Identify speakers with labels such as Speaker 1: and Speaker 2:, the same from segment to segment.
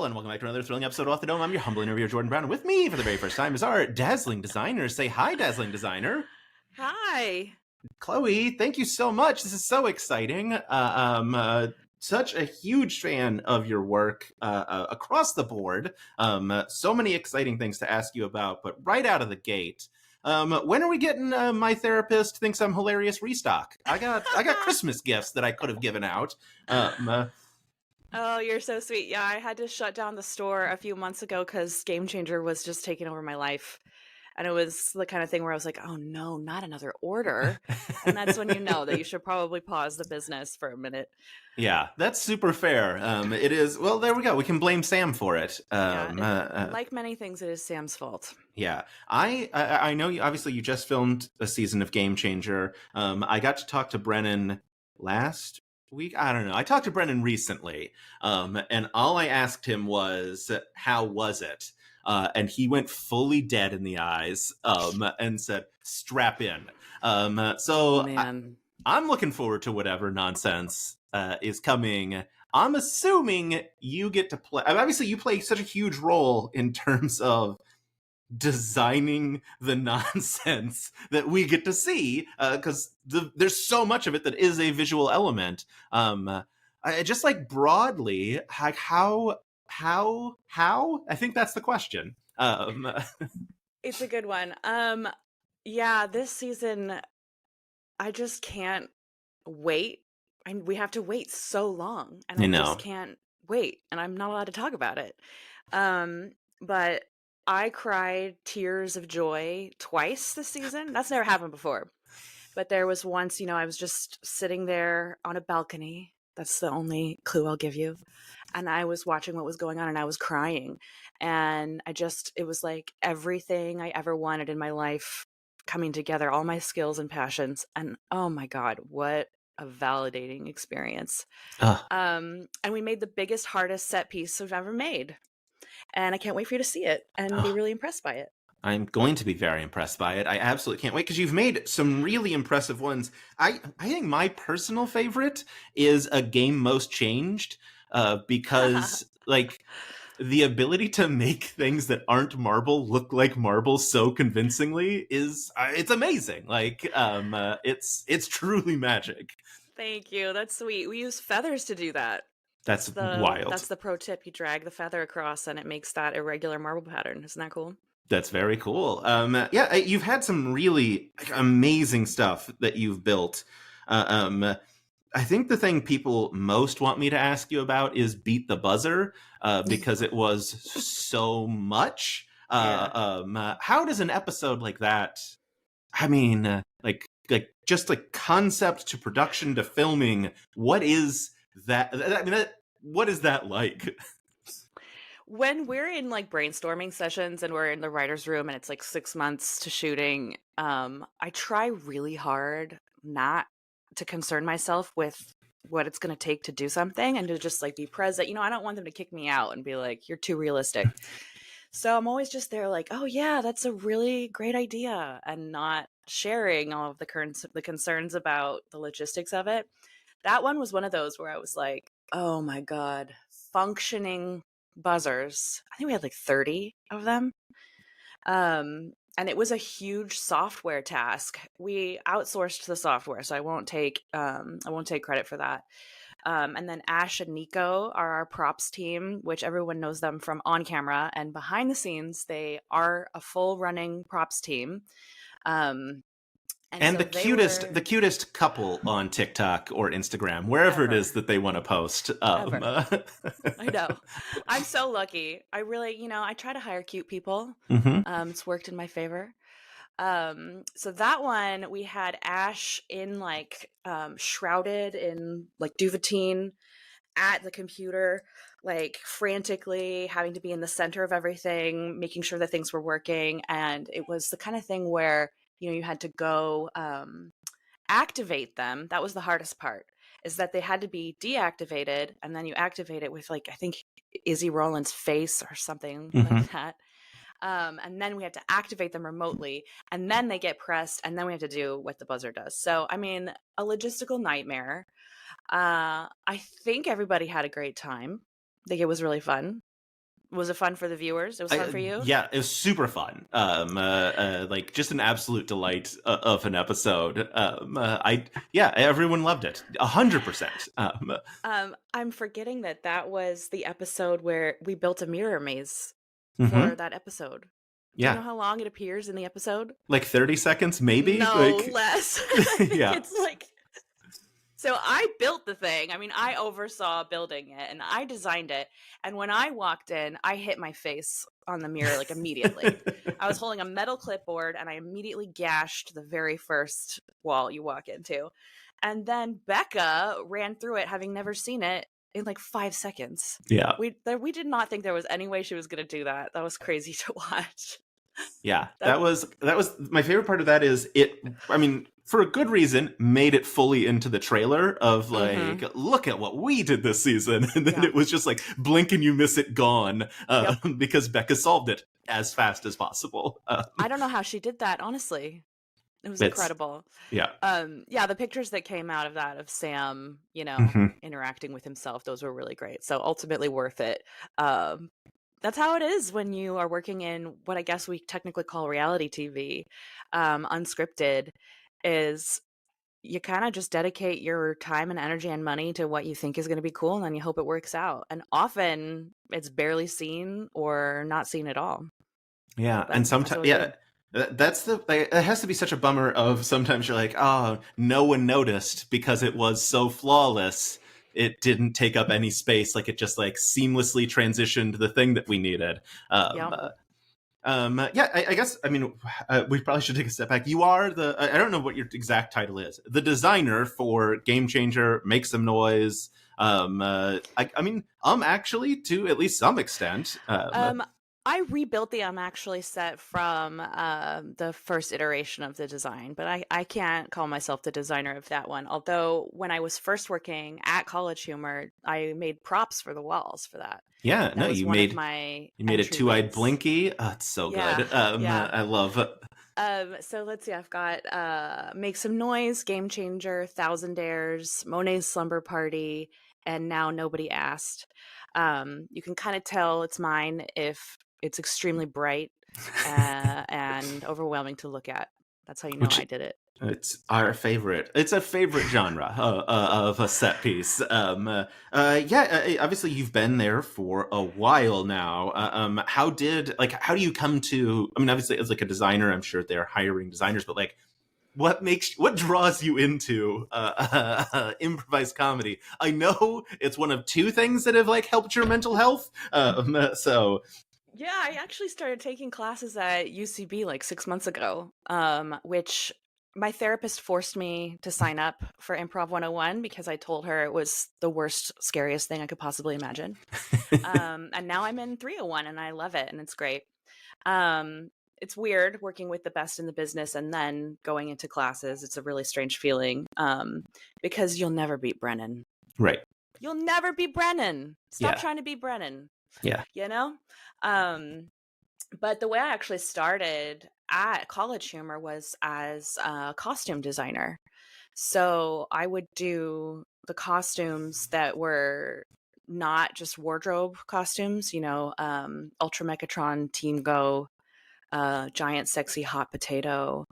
Speaker 1: Hello, and welcome back to another thrilling episode of Off the Dome. I'm your humble interviewer, Jordan Brown, and with me for the very first time is our dazzling designer. Say hi, dazzling designer.
Speaker 2: Hi.
Speaker 1: Chloe, thank you so much. This is so exciting. Such a huge fan of your work across the board. So many exciting things to ask you about, but right out of the gate, when are we getting My Therapist Thinks I'm Hilarious restock? I got Christmas gifts that I could have given out.
Speaker 2: Oh, you're so sweet. Yeah, I had to shut down the store a few months ago because Game Changer was just taking over my life. And it was the kind of thing where I was like, oh no, not another order. And that's when you know that you should probably pause the business for a minute.
Speaker 1: Yeah, that's super fair. It is. Well, there we go. We can blame Sam for it.
Speaker 2: Like many things, it is Sam's fault.
Speaker 1: Yeah, I know you. Obviously, you just filmed a season of Game Changer. I got to talk to Brennan last week. I don't know. I talked to Brennan recently, and all I asked him was, "How was it?" And he went fully dead in the eyes, and said, "Strap in." I'm looking forward to whatever nonsense is coming. I'm assuming you get to play. Obviously, you play such a huge role in terms of designing the nonsense that we get to see, because there's so much of it that is a visual element. Just like broadly, like how? I think that's the question.
Speaker 2: It's a good one. Yeah, this season, I just can't wait. We have to wait so long, and I just can't wait, and I'm not allowed to talk about it. But I cried tears of joy twice this season. That's never happened before. But there was once, I was just sitting there on a balcony. That's the only clue I'll give you. And I was watching what was going on and I was crying. And it was like everything I ever wanted in my life coming together, all my skills and passions. And oh my God, what a validating experience. And we made the biggest, hardest set piece we've ever made. And I can't wait for you to see it and be really impressed by it.
Speaker 1: I'm going to be very impressed by it. I absolutely can't wait because you've made some really impressive ones. I think my personal favorite is A Game Most Changed, because like the ability to make things that aren't marble look like marble so convincingly is it's amazing. Like it's truly magic.
Speaker 2: Thank you. That's sweet. We use feathers to do that.
Speaker 1: That's wild.
Speaker 2: That's the pro tip. You drag the feather across and it makes that irregular marble pattern. Isn't that cool?
Speaker 1: That's very cool. Yeah, you've had some really amazing stuff that you've built. I think the thing people most want me to ask you about is Beat the Buzzer, because it was so much. How does an episode like that, I mean, like just like concept to production to filming, what is that? I mean, what is that like?
Speaker 2: When we're in like brainstorming sessions and we're in the writer's room and it's like 6 months to shooting, I try really hard not to concern myself with what it's going to take to do something and to just like be present. I don't want them to kick me out and be like, you're too realistic. So I'm always just there like, oh yeah, that's a really great idea, and not sharing all of the concerns about the logistics of it. That one was one of those where I was like, oh my God, functioning buzzers. I think we had like 30 of them. And it was a huge software task. We outsourced the software, so I won't take credit for that. And then Ash and Nico are our props team, which everyone knows them from on camera, and behind the scenes, they are a full running props team.
Speaker 1: And so the cutest couple on TikTok or Instagram, wherever it is that they want to post.
Speaker 2: I know. I'm so lucky. I really, I try to hire cute people.
Speaker 1: Mm-hmm.
Speaker 2: It's worked in my favor. So that one, we had Ash in like shrouded in like duvetine at the computer, like frantically having to be in the center of everything, making sure that things were working. And it was the kind of thing where you had to go activate them. That was the hardest part, is that they had to be deactivated, and then you activate it with like, I think Izzy Rowland's face or something like that. And then we had to activate them remotely, and then they get pressed, and then we have to do what the buzzer does. So, I mean, a logistical nightmare. I think everybody had a great time. I think it was really fun. Was it fun for the viewers? It was fun for you?
Speaker 1: Yeah, it was super fun. Like just an absolute delight of an episode. Everyone loved it, 100%.
Speaker 2: I'm forgetting that that was the episode where we built a mirror maze for
Speaker 1: Mhm.
Speaker 2: that episode. Do you know
Speaker 1: Yeah,
Speaker 2: how long it appears in the episode?
Speaker 1: like 30 seconds, maybe.
Speaker 2: No,
Speaker 1: Like,
Speaker 2: less. I think
Speaker 1: yeah,
Speaker 2: it's like, so I built the thing. I mean, I oversaw building it and I designed it. And when I walked in, I hit my face on the mirror like immediately. I was holding a metal clipboard and I immediately gashed the very first wall you walk into. And then Becca ran through it, having never seen it, in like 5 seconds.
Speaker 1: yeah.
Speaker 2: We did not think there was any way she was going to do that. That was crazy to watch.
Speaker 1: Yeah,
Speaker 2: That
Speaker 1: that was my favorite part of that is it. I mean, for a good reason, made it fully into the trailer of like, look at what we did this season, and then
Speaker 2: Yeah.
Speaker 1: it was just like blink and you miss it, gone,
Speaker 2: Yep.
Speaker 1: because Becca solved it as fast as possible.
Speaker 2: I don't know how she did that, honestly. It was
Speaker 1: It's
Speaker 2: incredible.
Speaker 1: yeah,
Speaker 2: Yeah, the pictures that came out of that of Sam,
Speaker 1: Mhm.
Speaker 2: interacting with himself, those were really great. So ultimately worth it. Um, that's how it is when you are working in what I guess we technically call reality TV, unscripted, is you kind of just dedicate your time and energy and money to what you think is going to be cool, and then you hope it works out. And often it's barely seen or not seen at all.
Speaker 1: Yeah,
Speaker 2: But
Speaker 1: and
Speaker 2: that's
Speaker 1: sometimes
Speaker 2: what we do.
Speaker 1: that's the like, it has to be such a bummer of sometimes you're like, oh, no one noticed because it was so flawless. It didn't take up any space, like it just like seamlessly transitioned the thing that we needed. Um,
Speaker 2: Yep.
Speaker 1: uh, I guess I mean we probably should take a step back. You are I don't know what your exact title is. The designer for Game Changer, Make Some Noise. I mean, actually to at least some extent.
Speaker 2: I rebuilt the actually set from the first iteration of the design, but I can't call myself the designer of that one. Although when I was first working at College Humor, I made props for the walls for that.
Speaker 1: Yeah, no,
Speaker 2: That was one of my
Speaker 1: you made it two eyed
Speaker 2: entryways.
Speaker 1: Blinky. Oh, it's so
Speaker 2: Yeah,
Speaker 1: good.
Speaker 2: yeah.
Speaker 1: I love.
Speaker 2: So let's see. I've got Make Some Noise, Game Changer, Thousandaires, Monet's Slumber Party, and now Nobody Asked. You can kind of tell it's mine if it's extremely bright and overwhelming to look at. That's how you know
Speaker 1: Which
Speaker 2: I did it.
Speaker 1: it's our favorite. It's a favorite genre of a set piece. Obviously you've been there for a while now. How do you come to? I mean, obviously as like a designer, I'm sure they're hiring designers, but like, what draws you into improvised comedy? I know it's one of two things that have like helped your mental health.
Speaker 2: Yeah, I actually started taking classes at UCB like 6 months ago, which my therapist forced me to sign up for Improv 101 because I told her it was the worst, scariest thing I could possibly imagine. And now I'm in 301 and I love it and it's great. It's weird working with the best in the business and then going into classes. It's a really strange feeling because you'll never beat Brennan.
Speaker 1: Right.
Speaker 2: You'll never beat Brennan. Stop
Speaker 1: Yeah.
Speaker 2: trying to beat Brennan.
Speaker 1: Yeah.
Speaker 2: You know? But the way I actually started at College Humor was as a costume designer. So I would do the costumes that were not just wardrobe costumes, Ultra Mechatron, Team Go, Giant Sexy Hot Potato.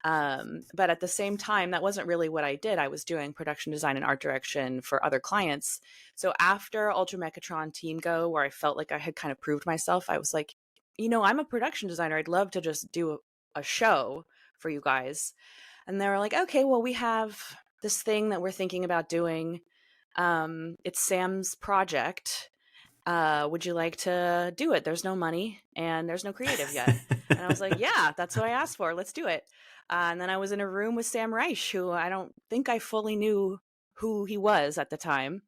Speaker 2: But at the same time, that wasn't really what I did. I was doing production design and art direction for other clients. So after Ultra Mechatron Team Go, where I felt like I had kind of proved myself, I was like, I'm a production designer. I'd love to just do a show for you guys. And they were like, okay, well, we have this thing that we're thinking about doing. It's Sam's project. Would you like to do it? There's no money and there's no creative yet. And I was like, yeah, that's what I asked for. Let's do it. And then I was in a room with Sam Reich, who I don't think I fully knew who he was at the time.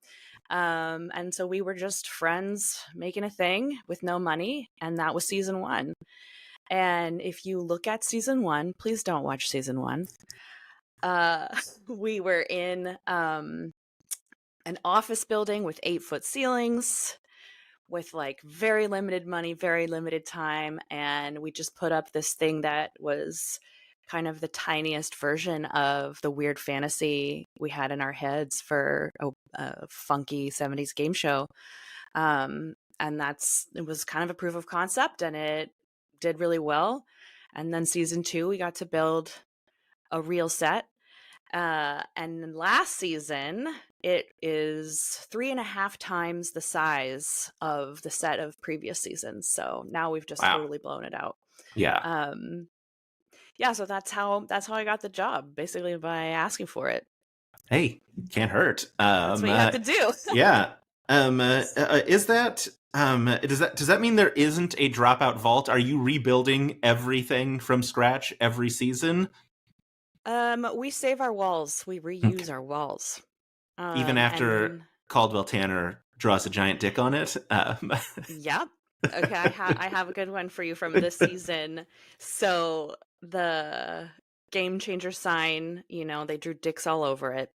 Speaker 2: And so we were just friends making a thing with no money. And that was season 1. And if you look at season 1, please don't watch season 1. We were in an office building with 8-foot ceilings, with like very limited money, very limited time. And we just put up this thing that was kind of the tiniest version of the weird fantasy we had in our heads for a funky 70s game show. And and it was kind of a proof of concept, and it did really well. And then season 2, we got to build a real set. And then last season, it is 3.5 times the size of the set of previous seasons. So now we've just
Speaker 1: Wow.
Speaker 2: totally blown it out.
Speaker 1: Yeah.
Speaker 2: Yeah, so that's how I got the job, basically by asking for it.
Speaker 1: Hey, can't hurt.
Speaker 2: That's what you have to do.
Speaker 1: Yeah. Is that does that mean there isn't a Dropout vault? Are you rebuilding everything from scratch every season?
Speaker 2: We save our walls. We reuse our walls.
Speaker 1: Even after
Speaker 2: And
Speaker 1: Caldwell Tanner draws a giant dick on it?
Speaker 2: yep. Okay, I have a good one for you from this season. So the Game Changer sign, they drew dicks all over it.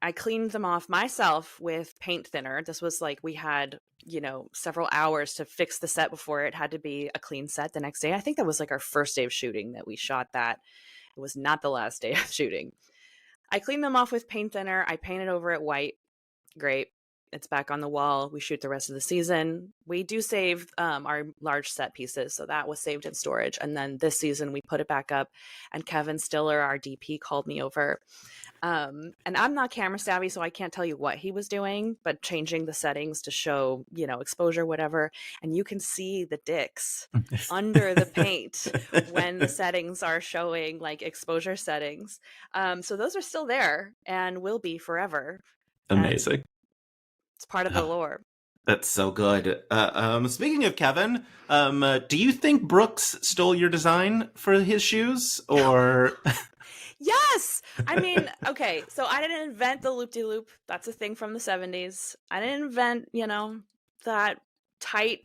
Speaker 2: I cleaned them off myself with paint thinner. This was like we had, several hours to fix the set before it had to be a clean set the next day. I think that was like our first day of shooting that we shot that. It was not the last day of shooting. I cleaned them off with paint thinner. I painted over it white. Great. It's back on the wall. We shoot the rest of the season. We do save our large set pieces, so that was saved in storage. And then this season, we put it back up, and Kevin Stiller, our DP, called me over. And I'm not camera savvy, so I can't tell you what he was doing, but changing the settings to show, exposure, whatever. And you can see the dicks under the paint when the settings are showing like exposure settings. So those are still there and will be forever.
Speaker 1: Amazing.
Speaker 2: It's part of the lore.
Speaker 1: That's so good. Speaking of Kevin, do you think Brooks stole your design for his shoes, or?
Speaker 2: Yes! I mean, okay, so I didn't invent the loop-de-loop. That's a thing from the 70s. I didn't invent, that tight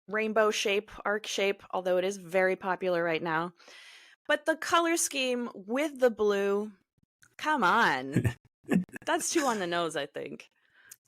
Speaker 2: rainbow shape, arc shape, although it is very popular right now. But the color scheme with the blue, come on. That's too on the nose, I think.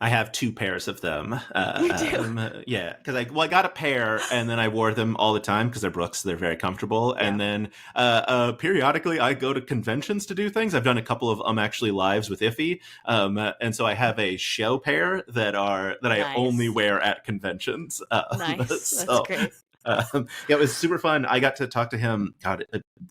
Speaker 1: I have 2 pairs of them.
Speaker 2: You do?
Speaker 1: Yeah, because I got a pair, and then I wore them all the time because they're Brooks. They're very comfortable. Yeah. And then periodically, I go to conventions to do things. I've done a couple of actually lives with Iffy, and so I have a show pair that I only wear at conventions.
Speaker 2: Nice, so, that's great.
Speaker 1: Yeah, it was super fun. I got to talk to him,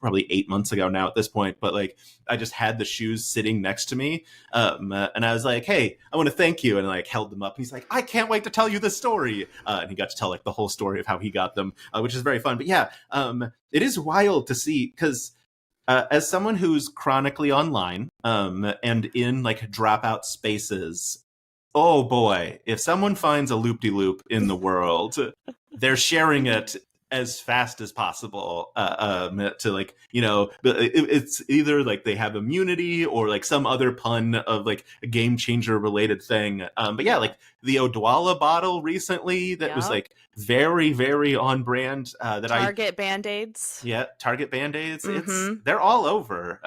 Speaker 1: probably 8 months ago now at this point, but like I just had the shoes sitting next to me, and I was like, "Hey, I want to thank you," and I like held them up, and he's like, "I can't wait to tell you this story," and he got to tell like the whole story of how he got them, which is very fun. But yeah, it is wild to see because as someone who's chronically online and in like Dropout spaces. Oh boy, if someone finds a loop-de-loop in the world, they're sharing it as fast as possible to like, it's either like they have immunity or like some other pun of like a Game Changer related thing. But yeah, like the Odwalla bottle recently that was like very, very on brand.
Speaker 2: Target Band-Aids.
Speaker 1: Yeah, Target Band-Aids.
Speaker 2: Mm-hmm.
Speaker 1: They're all over.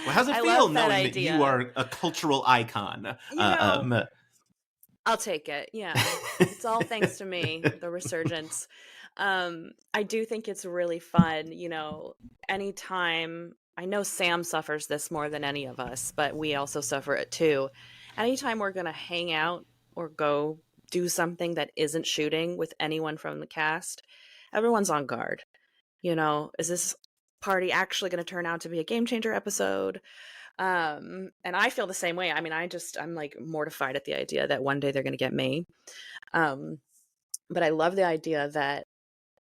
Speaker 1: Well, how's it feel knowing that you are a cultural icon?
Speaker 2: I'll take it. Yeah. It's all thanks to me, the resurgence. I do think it's really fun. Anytime, I know Sam suffers this more than any of us, but we also suffer it too. Anytime we're going to hang out or go do something that isn't shooting with anyone from the cast, everyone's on guard. Is this party actually going to turn out to be a Game Changer episode? And I feel the same way. I mean, I'm like mortified at the idea that one day they're going to get me. But I love the idea that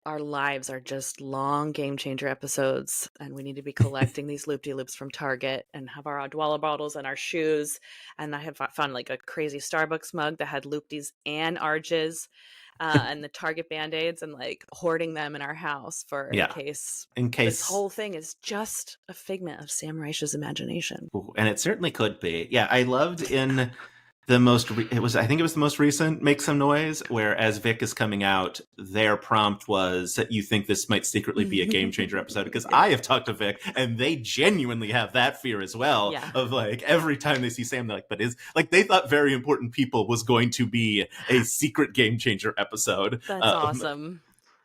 Speaker 2: our lives are just long Game Changer episodes, and we need to be collecting these loop-de-loops from Target and have our Odwalla bottles and our shoes. And I have found like a crazy Starbucks mug that had loop-des and arches. And the Target Band-Aids, and like hoarding them in our house in case this whole thing is just a figment of Sam Reich's imagination.
Speaker 1: And it certainly could be. Yeah, I loved in the most I think it was the most recent Make Some Noise, where as Vic is coming out, their prompt was, "You think this might secretly be a Game Changer episode?" Because I have talked to Vic, and they genuinely have that fear as well. Yeah. Of like every time they see Sam, they're like, "But is like they thought Very Important People was going to be a secret Game Changer episode."
Speaker 2: That's awesome.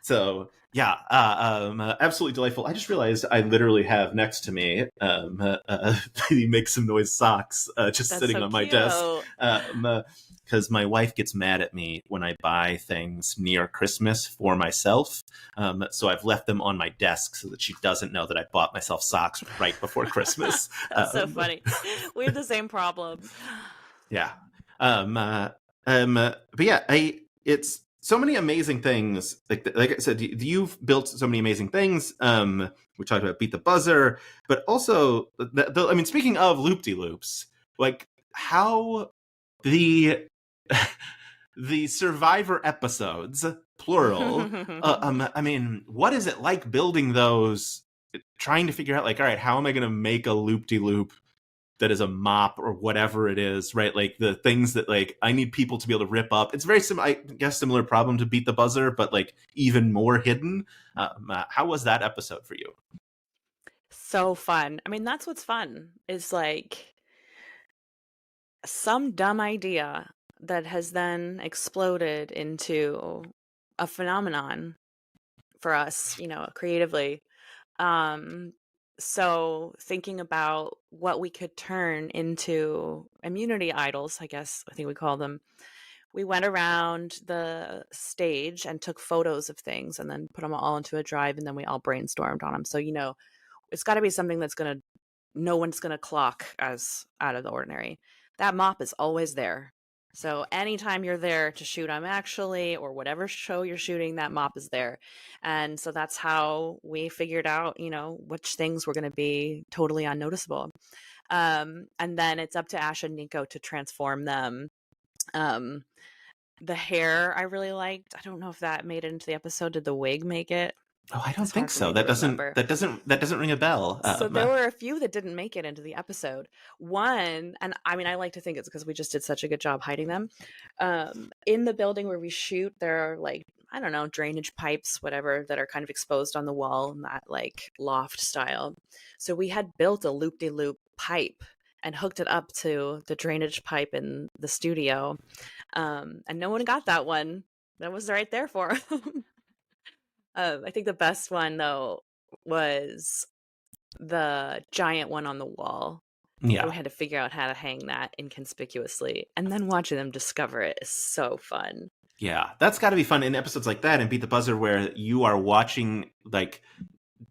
Speaker 1: So yeah, absolutely delightful. I just realized I literally have next to me the Make Some Noise socks just
Speaker 2: That's
Speaker 1: sitting
Speaker 2: so
Speaker 1: on my
Speaker 2: cute.
Speaker 1: desk. Because my wife gets mad at me when I buy things near Christmas for myself. So I've left them on my desk so that she doesn't know that I bought myself socks right before Christmas.
Speaker 2: That's so funny. We have the same problem.
Speaker 1: Yeah. But yeah, it's so many amazing things. Like I said, you've built so many amazing things. We talked about Beat the Buzzer, but also, I mean, speaking of loop-de-loops, like how the the Survivor episodes, plural. I mean, what is it like building those? Trying to figure out, like, all right, how am I going to make a loop-de-loop that is a mop or whatever it is, right? Like the things that like I need people to be able to rip up. It's very similar, I guess, similar problem to Beat the Buzzer, but like even more hidden. How was that episode for you?
Speaker 2: So fun. I mean, that's what's fun is like some dumb idea that has then exploded into a phenomenon for us, creatively. Um, so thinking about what we could turn into immunity idols, I guess I think we call them. We went around the stage and took photos of things and then put them all into a drive and then we all brainstormed on them. So, it's got to be something that's no one's going to clock as out of the ordinary. That mop is always there. So anytime you're there to shoot I'm Actually or whatever show you're shooting, that mop is there. And so that's how we figured out, which things were going to be totally unnoticeable. And then it's up to Ash and Nico to transform them. Um, the hair I really liked. I don't know if that made it into the episode. Did the wig make it?
Speaker 1: Oh, I don't
Speaker 2: It's
Speaker 1: think
Speaker 2: hard for
Speaker 1: so.
Speaker 2: me to remember.
Speaker 1: That doesn't ring a bell.
Speaker 2: So there were a few that didn't make it into the episode. One, and I mean, I like to think it's because we just did such a good job hiding them. In the building where we shoot, there are like, I don't know, drainage pipes, whatever, that are kind of exposed on the wall in that like loft style. So we had built a loop-de-loop pipe and hooked it up to the drainage pipe in the studio. And no one got that one. That was right there for them. I think the best one though was the giant one on the wall.
Speaker 1: Yeah.
Speaker 2: We had to figure out how to hang that inconspicuously, and then watching them discover it is so fun.
Speaker 1: Yeah, that's got to be fun in episodes like that and Beat the Buzzer, where you are watching like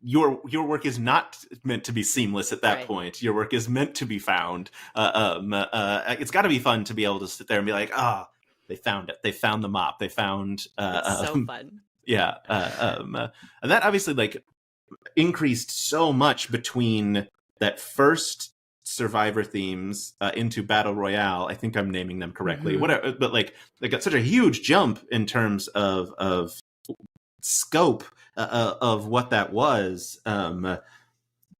Speaker 1: your work is not meant to be seamless at that point. Your work is meant to be found. It's got to be fun to be able to sit there and be like, they found it. They found the mop. They found.
Speaker 2: It's so fun.
Speaker 1: Yeah, and that obviously like increased so much between that first Survivor themes into Battle Royale. I think I'm naming them correctly. Whatever, but like they got such a huge jump in terms of scope of what that was. And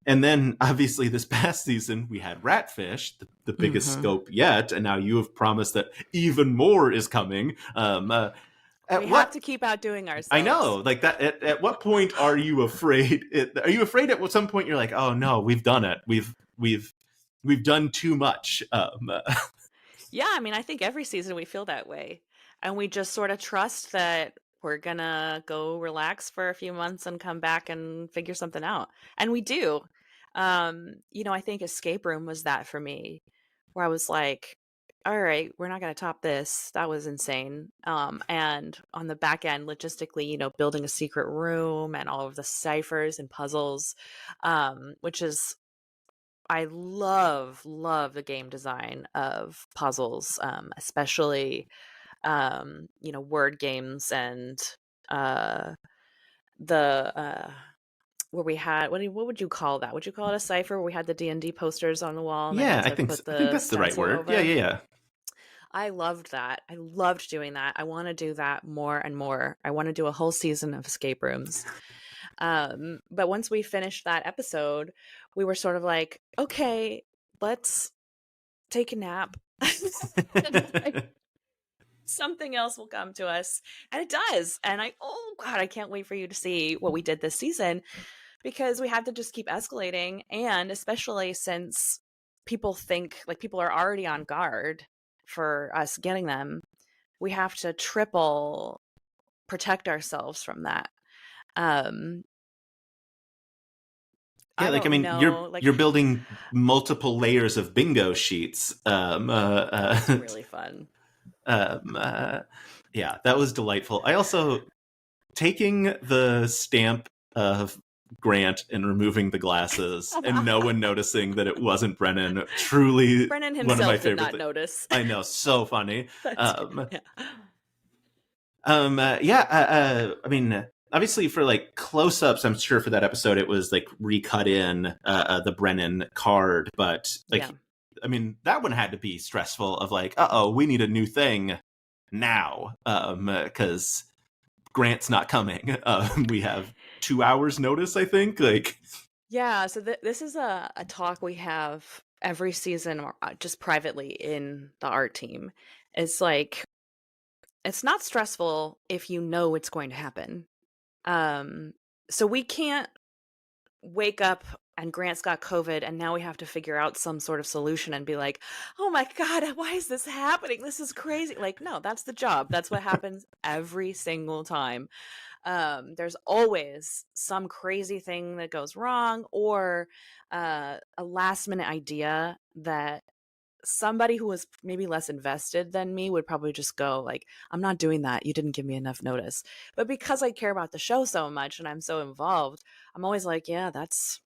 Speaker 1: then obviously this past season we had Ratfish, the biggest scope yet, and now you have promised that even more is coming.
Speaker 2: We have to keep outdoing ourselves.
Speaker 1: I know, like that. At what point are you afraid? Are you afraid at some point you're like, oh no, we've done it. We've done too much.
Speaker 2: Yeah, I mean, I think every season we feel that way, and we just sort of trust that we're gonna go relax for a few months and come back and figure something out, and we do. I think Escape Room was that for me, where I was like, all right, we're not going to top this. That was insane. And on the back end, logistically, building a secret room and all of the ciphers and puzzles, which is, I love the game design of puzzles, especially, word games and the where we had what would you call that? Would you call it a cipher? Where we had the D&D posters on the wall? And
Speaker 1: Yeah,
Speaker 2: I
Speaker 1: think that's the right word.
Speaker 2: Over?
Speaker 1: Yeah.
Speaker 2: I loved that. I loved doing that. I want to do that more and more. I want to do a whole season of escape rooms. But once we finished that episode, we were sort of like, okay, let's take a nap. Something else will come to us. And it does. And oh God, I can't wait for you to see what we did this season, because we have to just keep escalating. And especially since people are already on guard for us getting them, we have to triple protect ourselves from that. Um,
Speaker 1: Yeah,
Speaker 2: I
Speaker 1: like I
Speaker 2: don't
Speaker 1: mean,
Speaker 2: know. Like,
Speaker 1: you're building multiple layers of bingo sheets.
Speaker 2: it's really fun.
Speaker 1: Um, uh, yeah, that was delightful. I also taking the stamp of Grant and removing the glasses and no one noticing that it wasn't Brennan. Truly
Speaker 2: Brennan
Speaker 1: one of my
Speaker 2: himself did
Speaker 1: favorite
Speaker 2: not
Speaker 1: things.
Speaker 2: notice.
Speaker 1: I know, so funny.
Speaker 2: That's good.
Speaker 1: Um,
Speaker 2: Yeah.
Speaker 1: I mean, obviously for like close-ups, I'm sure for that episode it was like recut in the Brennan card, but like,
Speaker 2: Yeah.
Speaker 1: I mean, that one had to be stressful. Of like, uh-oh, we need a new thing now, because Grant's not coming. We have 2 hours notice, I think. Like,
Speaker 2: Yeah. So this is a talk we have every season, or just privately in the art team. It's like, it's not stressful if you know it's going to happen. Um, so we can't wake up and Grant's got COVID and now we have to figure out some sort of solution and be like, oh my God, why is this happening? This is crazy. Like, no, that's the job. That's what happens every single time. There's always some crazy thing that goes wrong, or a last minute idea that somebody who was maybe less invested than me would probably just go like, I'm not doing that, you didn't give me enough notice. But because I care about the show so much and I'm so involved, I'm always like, yeah, that's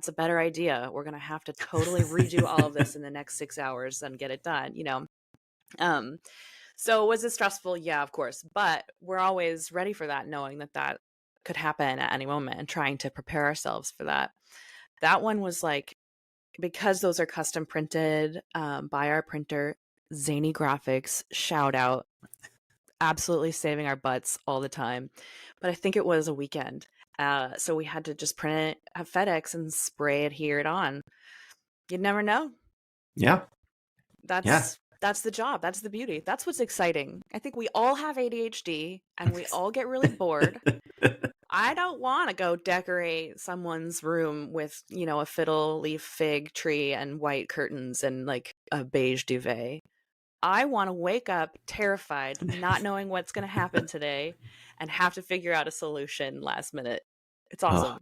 Speaker 2: a better idea. We're going to have to totally redo all of this in the next 6 hours and get it done, you know. um so was it stressful? Yeah, of course, but we're always ready for that, knowing that that could happen at any moment and trying to prepare ourselves for that. That one was like, because those are custom printed by our printer, Zany Graphics, shout out, absolutely saving our butts all the time. But I think it was a weekend. So we had to just print it at FedEx and spray adhere it on. You'd never know.
Speaker 1: yeah, yeah.
Speaker 2: That's the job. That's the beauty. That's what's exciting. I think we all have ADHD and we all get really bored. I don't want to go decorate someone's room with, you know, a fiddle leaf fig tree and white curtains and like a beige duvet. I want to wake up terrified, not knowing what's going to happen today, and have to figure out a solution last minute. It's
Speaker 1: Oh,
Speaker 2: awesome.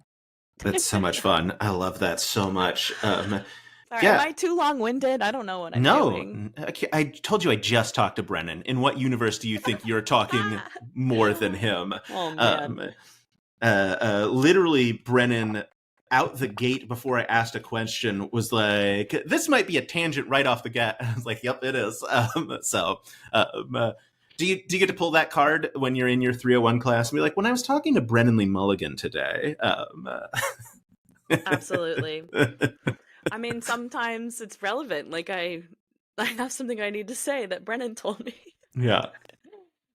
Speaker 1: that's so much fun. I love that so much.
Speaker 2: Sorry, am
Speaker 1: Yeah.
Speaker 2: I too long-winded? I don't know what I'm
Speaker 1: No,
Speaker 2: doing.
Speaker 1: I told you I just talked to Brennan. In what universe do you think you're talking more than him?
Speaker 2: Oh man.
Speaker 1: Um, Literally, Brennan out the gate before I asked a question was like, "This might be a tangent right off the get." I was like, "Yep, it is." Do you get to pull that card when you're in your 301 class and be like, "When I was talking to Brennan Lee Mulligan today."
Speaker 2: Absolutely. I mean, sometimes it's relevant. Like I have something I need to say that Brennan told me.
Speaker 1: Yeah.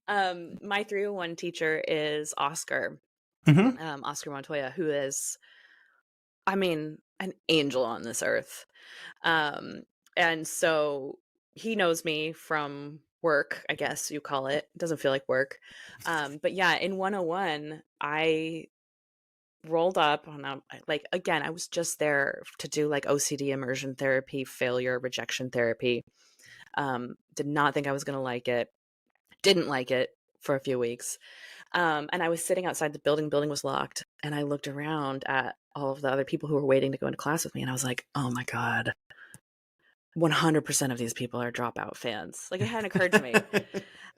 Speaker 2: My 301 teacher is Oscar.
Speaker 1: Mm-hmm.
Speaker 2: Oscar Montoya, who is, I mean, an angel on this earth. And so he knows me from work, I guess you call it. It doesn't feel like work. But yeah, in 101, I rolled up and like, again, I was just there to do like OCD immersion therapy, failure, rejection therapy. Did not think I was going to like it. Didn't like it for a few weeks. And I was sitting outside the building was locked, and I looked around at all of the other people who were waiting to go into class with me, and I was like, oh my God, 100% of these people are Dropout fans. Like, it hadn't occurred to me.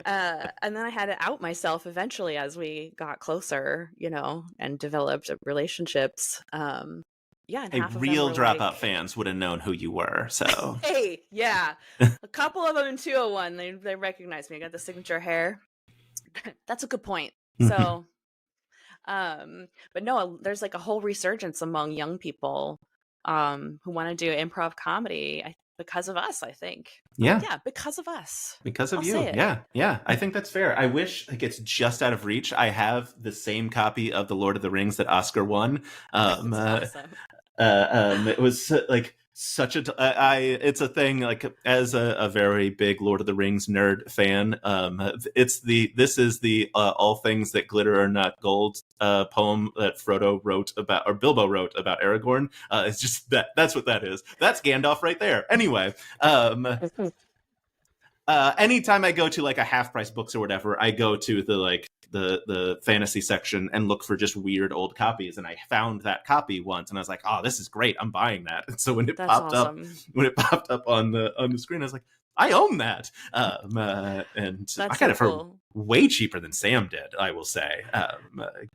Speaker 2: And then I had to out myself eventually as we got closer, you know, and developed relationships. Yeah, and
Speaker 1: Hey,
Speaker 2: half of them
Speaker 1: real
Speaker 2: were
Speaker 1: Dropout
Speaker 2: like,
Speaker 1: fans would have known who you were. So,
Speaker 2: hey, yeah. A couple of them in 201, they recognized me. I got the signature hair. That's a good point. So, but no, there's like a whole resurgence among young people who want to do improv comedy because of us, I think.
Speaker 1: yeah.
Speaker 2: Yeah, because of us.
Speaker 1: Because of
Speaker 2: I'll
Speaker 1: you.
Speaker 2: say it.
Speaker 1: Yeah. I think that's fair. I wish like it's just out of reach. I have the same copy of The Lord of the Rings that Oscar won.
Speaker 2: That's awesome.
Speaker 1: It was like such a it's a thing like as a very big Lord of the Rings nerd fan. This is the all things that glitter are not gold poem that Frodo wrote about, or Bilbo wrote about Aragorn. It's just that's what that is. That's Gandalf right there. Anyway, anytime I go to like a half price books or whatever, I go to the like the fantasy section and look for just weird old copies, and I found that copy once, and I was like, oh, this is great, I'm buying that. And so when it
Speaker 2: That's
Speaker 1: popped up
Speaker 2: awesome.
Speaker 1: on the screen, I was like, I own that. And I
Speaker 2: That's
Speaker 1: got
Speaker 2: so
Speaker 1: it for
Speaker 2: cool.
Speaker 1: way cheaper than Sam did, I will say.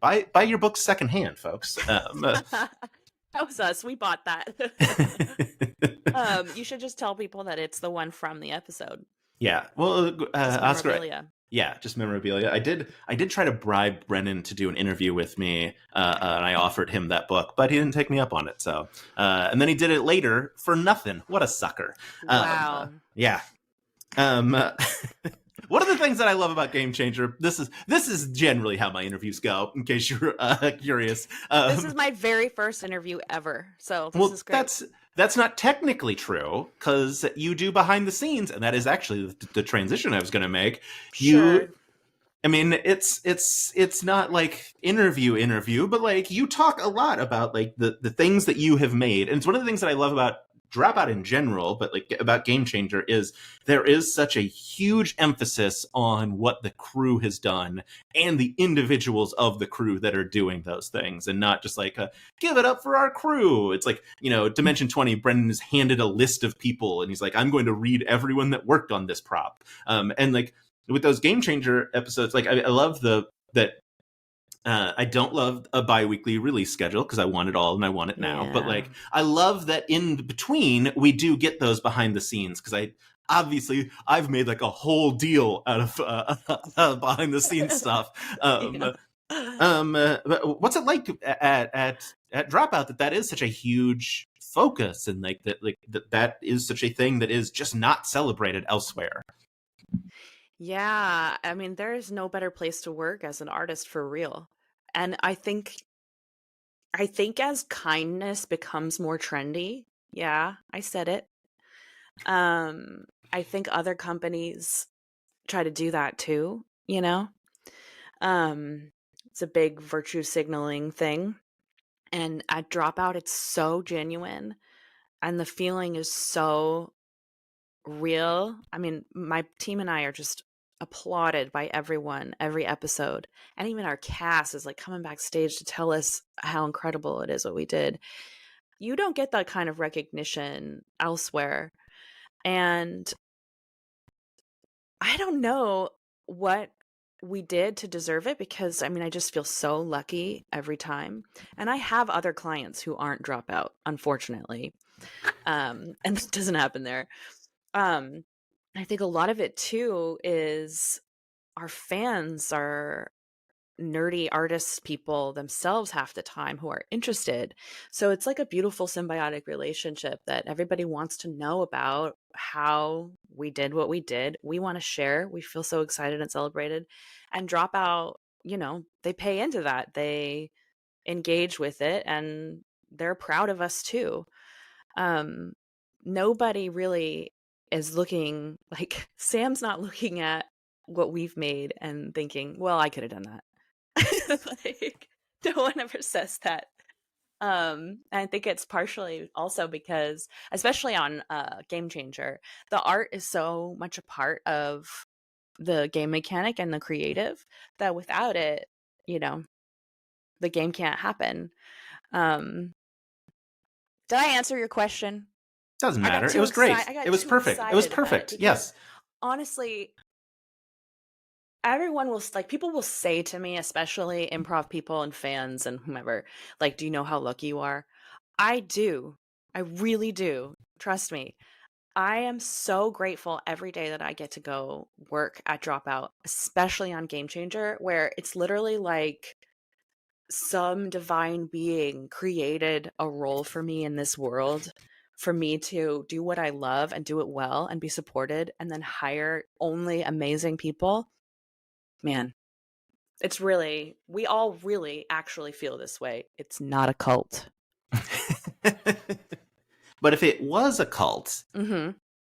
Speaker 1: Buy your books secondhand, folks.
Speaker 2: That was us. We bought that. You should just tell people that it's the one from the episode.
Speaker 1: Yeah. Well,
Speaker 2: Just
Speaker 1: Oscar.
Speaker 2: memorabilia.
Speaker 1: Yeah, just memorabilia. I did try to bribe Brennan to do an interview with me, and I offered him that book, but he didn't take me up on it. So, and then he did it later for nothing. What a sucker!
Speaker 2: Wow.
Speaker 1: Yeah. One of the things that I love about Game Changer, this is generally how my interviews go. In case you're curious,
Speaker 2: this is my very first interview ever, so this is great.
Speaker 1: That's not technically true, because you do behind the scenes, and that is actually the transition I was going to make.
Speaker 2: Sure.
Speaker 1: I mean, it's not like interview, but like you talk a lot about like the things that you have made, and it's one of the things that I love about Dropout in general, but like about Game Changer, is there is such a huge emphasis on what the crew has done and the individuals of the crew that are doing those things, and not just like give it up for our crew. It's like, Dimension 20, Brendan is handed a list of people and he's like, I'm going to read everyone that worked on this prop. And like with those Game Changer episodes, like I love that I don't love a bi-weekly release schedule because I want it all and I want it now.
Speaker 2: Yeah.
Speaker 1: But like, I love that in between we do get those behind the scenes, because I've made like a whole deal out of behind the scenes stuff. But what's it like at Dropout that is such a huge focus, and like that is such a thing that is just not celebrated elsewhere?
Speaker 2: Yeah, I mean, there is no better place to work as an artist, for real. And I think as kindness becomes more trendy, yeah, I said it. I think other companies try to do that too, It's a big virtue signaling thing. And at Dropout, it's so genuine and the feeling is so real. I mean, my team and I are just applauded by everyone every episode, and even our cast is like coming backstage to tell us how incredible it is what we did. You don't get that kind of recognition elsewhere, and I don't know what we did to deserve it, because I mean, I just feel so lucky every time, and I have other clients who aren't Dropout, unfortunately, and this doesn't happen there. I think a lot of it too is our fans are nerdy artists people themselves half the time who are interested. So it's like a beautiful symbiotic relationship that everybody wants to know about how we did what we did. We want to share. We feel so excited and celebrated. And Dropout, they pay into that. They engage with it and they're proud of us too. Nobody really is looking, like, Sam's not looking at what we've made and thinking, well, I could have done that. Like, no one ever says that. And I think it's partially also because, especially on Game Changer, the art is so much a part of the game mechanic and the creative that without it, the game can't happen. Did I answer your question?
Speaker 1: Doesn't matter. It was great. It was perfect. It was perfect. Yes.
Speaker 2: Honestly, everyone will, like, people will say to me, especially improv people and fans and whomever, like, do you know how lucky you are? I do. I really do. Trust me. I am so grateful every day that I get to go work at Dropout, especially on Game Changer, where it's literally like some divine being created a role for me in this world, for me to do what I love and do it well and be supported, and then hire only amazing people. Man, it's really, we all really actually feel this way. It's not a cult.
Speaker 1: But if it was a cult,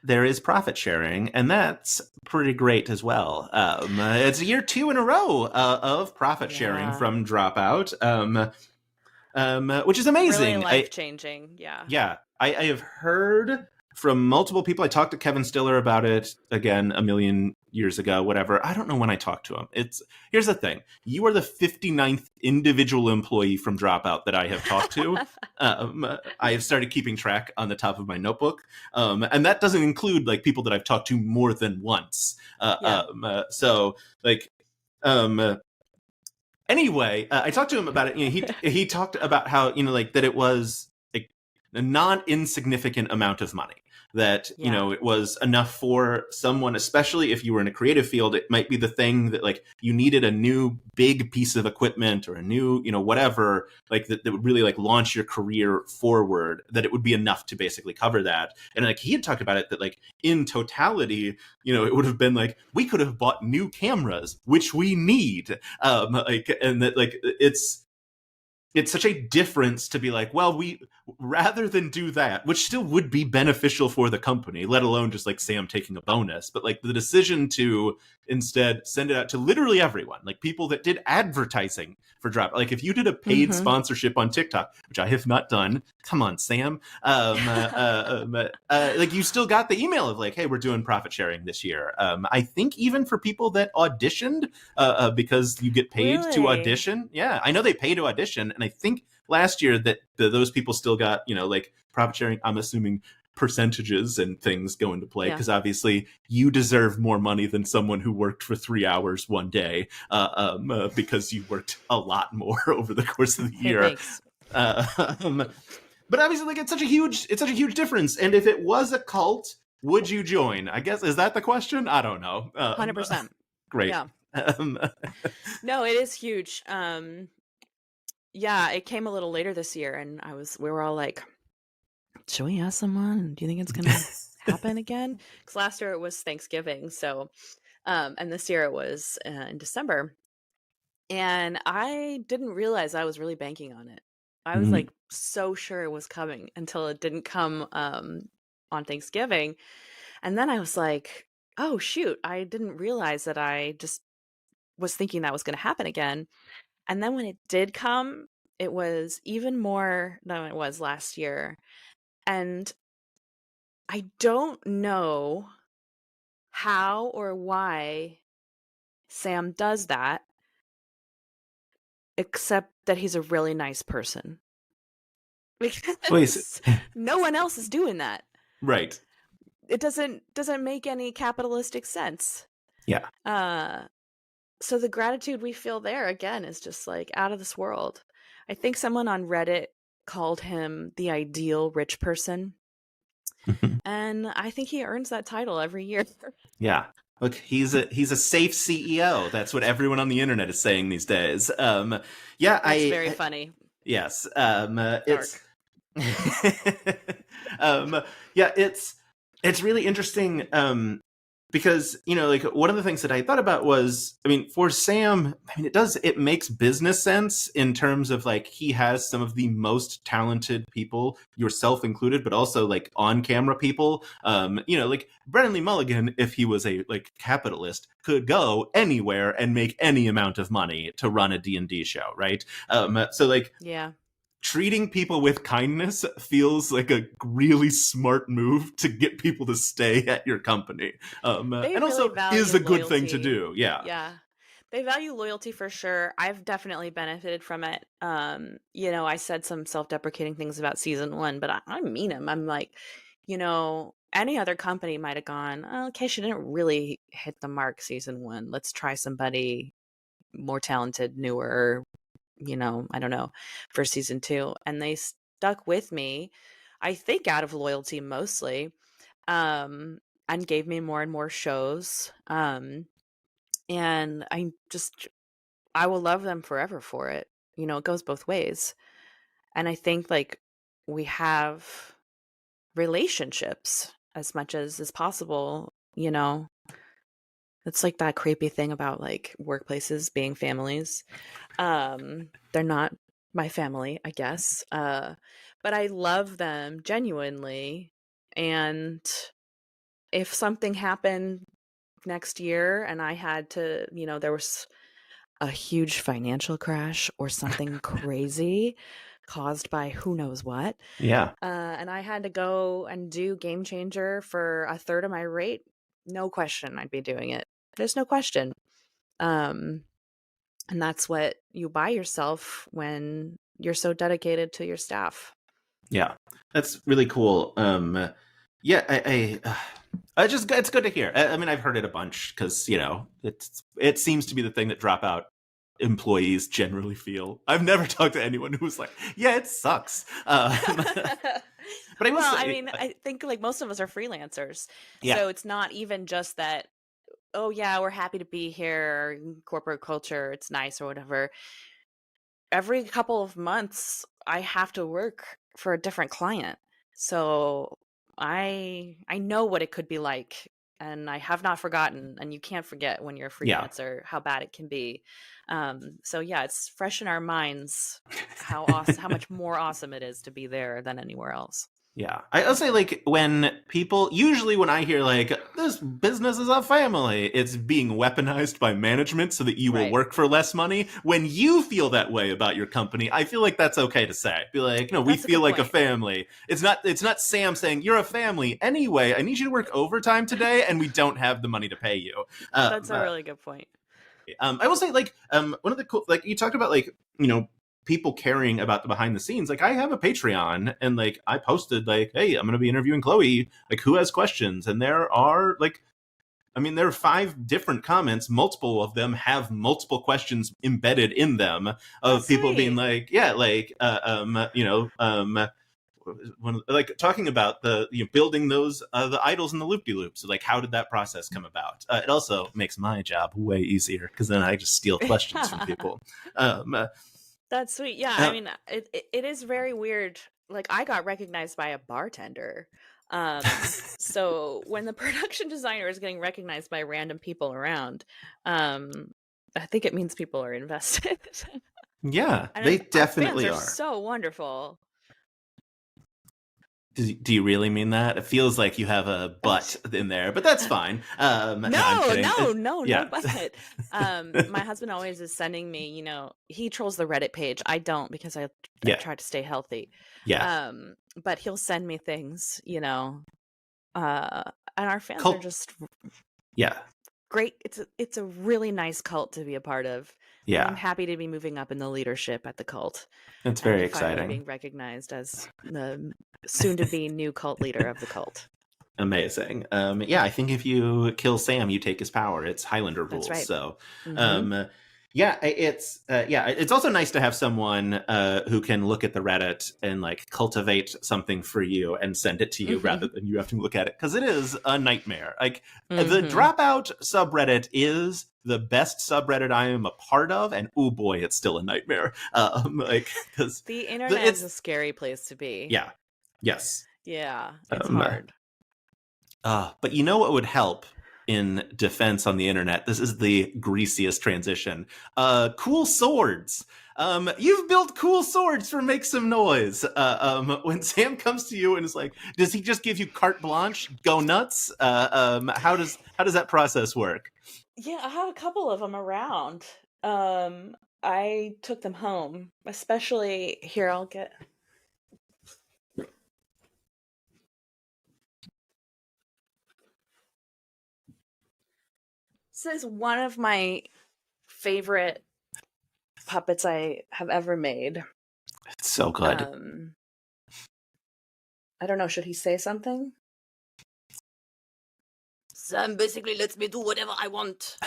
Speaker 1: there is profit sharing, and that's pretty great as well. It's year 2 in a row of profit sharing from Dropout, which is amazing.
Speaker 2: Really life-changing, yeah.
Speaker 1: Yeah, I have heard from multiple people. I talked to Kevin Stiller about it again a million years ago, whatever. I don't know when I talked to him. Here's the thing. You are the 59th individual employee from Dropout that I have talked to. I have started keeping track on the top of my notebook. And that doesn't include like people that I've talked to more than once.
Speaker 2: Yeah.
Speaker 1: So like, anyway, I talked to him about it. He talked about how, like that it was like a non-insignificant amount of money, that
Speaker 2: Yeah.
Speaker 1: it was enough for someone, especially if you were in a creative field. It might be the thing that like you needed a new big piece of equipment or a new whatever, like that would really like launch your career forward, that it would be enough to basically cover that. And like he had talked about it, that like in totality, it would have been like we could have bought new cameras, which we need, and that like it's such a difference to be like, well, we rather than do that, which still would be beneficial for the company, let alone just like Sam taking a bonus, but like the decision to instead send it out to literally everyone, like people that did advertising for Drop. Like if you did a paid sponsorship on TikTok, which I have not done, come on, Sam, like you still got the email of like, hey, we're doing profit sharing this year. I think even for people that auditioned, because you get paid to
Speaker 2: Really?
Speaker 1: audition. Yeah, I know they pay to audition, and I think last year that those people still got like profit sharing. I'm assuming percentages and things go into play, because obviously you deserve more money than someone who worked for 3 hours one day, because you worked a lot more over the course of the year.
Speaker 2: Thanks.
Speaker 1: But obviously, like it's such a huge difference. And if it was a cult, would you join? I guess, is that the question? I don't know.
Speaker 2: 100%.
Speaker 1: Great.
Speaker 2: Yeah. No, it is huge. Yeah, it came a little later this year, and we were all like, should we ask someone? Do you think it's gonna happen again? Because last year it was Thanksgiving, so and this year it was in December, and I didn't realize I was really banking on it. I was like so sure it was coming until it didn't come on Thanksgiving, and then I was like, oh shoot, I didn't realize that I just was thinking that was going to happen again. And then when it did come, it was even more than it was last year. And I don't know how or why Sam does that, except that he's a really nice person. Because no one else is doing that.
Speaker 1: Right.
Speaker 2: It doesn't make any capitalistic sense.
Speaker 1: Yeah.
Speaker 2: So the gratitude we feel there, again, is just like out of this world. I think someone on Reddit called him the ideal rich person. And I think he earns that title every year.
Speaker 1: Yeah. Look, he's a safe CEO. That's what everyone on the internet is saying these days. Yeah,
Speaker 2: it's very funny.
Speaker 1: Yes.
Speaker 2: It's
Speaker 1: yeah, it's really interesting. Because like one of the things that I thought about was, I mean, for Sam, I mean, it makes business sense in terms of like he has some of the most talented people, yourself included, but also like on camera people. Like Brennan Lee Mulligan, if he was a like capitalist, could go anywhere and make any amount of money to run a D&D show, right? So like,
Speaker 2: yeah.
Speaker 1: Treating people with kindness feels like a really smart move to get people to stay at your company. And
Speaker 2: really
Speaker 1: also is a good thing to do. Yeah.
Speaker 2: Yeah. They value loyalty for sure. I've definitely benefited from it. I said some self-deprecating things about season 1, but I mean them. I'm like, any other company might have gone, okay, she didn't really hit the mark season 1. Let's try somebody more talented, newer, I don't know, for season 2. And they stuck with me, I think out of loyalty mostly, and gave me more and more shows. And I will love them forever for it. It goes both ways. And I think like we have relationships as much as is possible, It's like that creepy thing about like workplaces being families. They're not my family, I guess. But I love them genuinely. And if something happened next year and I had to, there was a huge financial crash or something crazy caused by who knows what.
Speaker 1: Yeah.
Speaker 2: And I had to go and do Game Changer for a third of my rate, no question I'd be doing it. There's no question. And that's what you buy yourself when you're so dedicated to your staff.
Speaker 1: Yeah, that's really cool. Yeah, I just it's good to hear. I mean, I've heard it a bunch because it seems to be the thing that Dropout employees generally feel. I've never talked to anyone who was like, "Yeah, it sucks." But I will
Speaker 2: Well,
Speaker 1: say,
Speaker 2: I mean, I think like most of us are freelancers,
Speaker 1: yeah,
Speaker 2: so it's not even just that. Oh yeah, we're happy to be here. Corporate culture, it's nice or whatever. Every couple of months, I have to work for a different client, so I know what it could be like, and I have not forgotten. And you can't forget when you're a
Speaker 1: yeah.
Speaker 2: freelancer how bad it can be. So yeah, it's fresh in our minds how awesome, how much more awesome it is to be there than anywhere else.
Speaker 1: Yeah, I'll say like when people usually when I hear like this business is a family, it's being weaponized by management so that you will
Speaker 2: Right.
Speaker 1: work for less money. When you feel that way about your company, I feel like that's okay to say. Be like, no, we
Speaker 2: That's a
Speaker 1: feel
Speaker 2: good
Speaker 1: like a
Speaker 2: point.
Speaker 1: family. It's not Sam saying you're a family. Anyway, I need you to work overtime today, and we don't have the money to pay you.
Speaker 2: That's a really good point.
Speaker 1: I will say, like, one of the cool, like, you talked about, like, people caring about the behind the scenes. Like, I have a Patreon, and like, I posted, like, hey, I'm going to be interviewing Chloe. Like, who has questions? And there are, like, I mean, there are 5 different comments. Multiple of them have multiple questions embedded in them
Speaker 2: Oh,
Speaker 1: of people being
Speaker 2: sweet.
Speaker 1: like, yeah, like, like talking about the building those the idols and the loop de loops. Like, how did that process come about? It also makes my job way easier because then I just steal questions from people. Um, uh,
Speaker 2: That's sweet. Yeah, I
Speaker 1: uh,
Speaker 2: mean, it is very weird. Like I got recognized by a bartender. So when the production designer is getting recognized by random people around, um, I think it means people are invested.
Speaker 1: yeah,
Speaker 2: And
Speaker 1: they
Speaker 2: our fans
Speaker 1: definitely
Speaker 2: are
Speaker 1: are.
Speaker 2: so wonderful.
Speaker 1: Do you really mean that? It feels like you have a butt in there, but that's fine. No, I'm
Speaker 2: No,
Speaker 1: kidding.
Speaker 2: no, no, no,
Speaker 1: Yeah,
Speaker 2: but my husband always is sending me, he trolls the Reddit page. I don't because I
Speaker 1: yeah,
Speaker 2: try to stay healthy.
Speaker 1: yeah.
Speaker 2: But he'll send me things, uh and our fans are
Speaker 1: Cult.
Speaker 2: just
Speaker 1: Yeah,
Speaker 2: great. It's a really nice cult to be a part of. And I'm
Speaker 1: yeah.
Speaker 2: happy to be moving up in the leadership at the cult
Speaker 1: It's very
Speaker 2: and finally
Speaker 1: exciting.
Speaker 2: being recognized as the soon to be new cult leader of the cult.
Speaker 1: Amazing. Yeah, I think if you kill Sam, you take his power. It's Highlander
Speaker 2: That's
Speaker 1: rules.
Speaker 2: right.
Speaker 1: So,
Speaker 2: Mm-hmm.
Speaker 1: um, yeah, it's also nice to have someone who can look at the Reddit and like cultivate something for you and send it to you rather than you have to look at it because it is a nightmare. Like the
Speaker 2: Mm-hmm.
Speaker 1: Dropout subreddit is the best subreddit I am a part of, and oh boy, it's still a nightmare. Like because
Speaker 2: The internet is
Speaker 1: it's
Speaker 2: a scary place to be.
Speaker 1: yeah, yes.
Speaker 2: Yeah, it's
Speaker 1: Um,
Speaker 2: hard.
Speaker 1: but you know what would help in defense on the internet? This is the greasiest transition. Cool swords. You've built cool swords for Make Some Noise. When Sam comes to you and is like, does he just give you carte blanche? Go nuts. How does that process work?
Speaker 2: Yeah, I have a couple of them around. I took them home, especially here. I'll get. This is one of my favorite puppets I have ever made.
Speaker 1: It's so good.
Speaker 2: Um, I don't know. Should he say something? Sam basically lets me do whatever I want.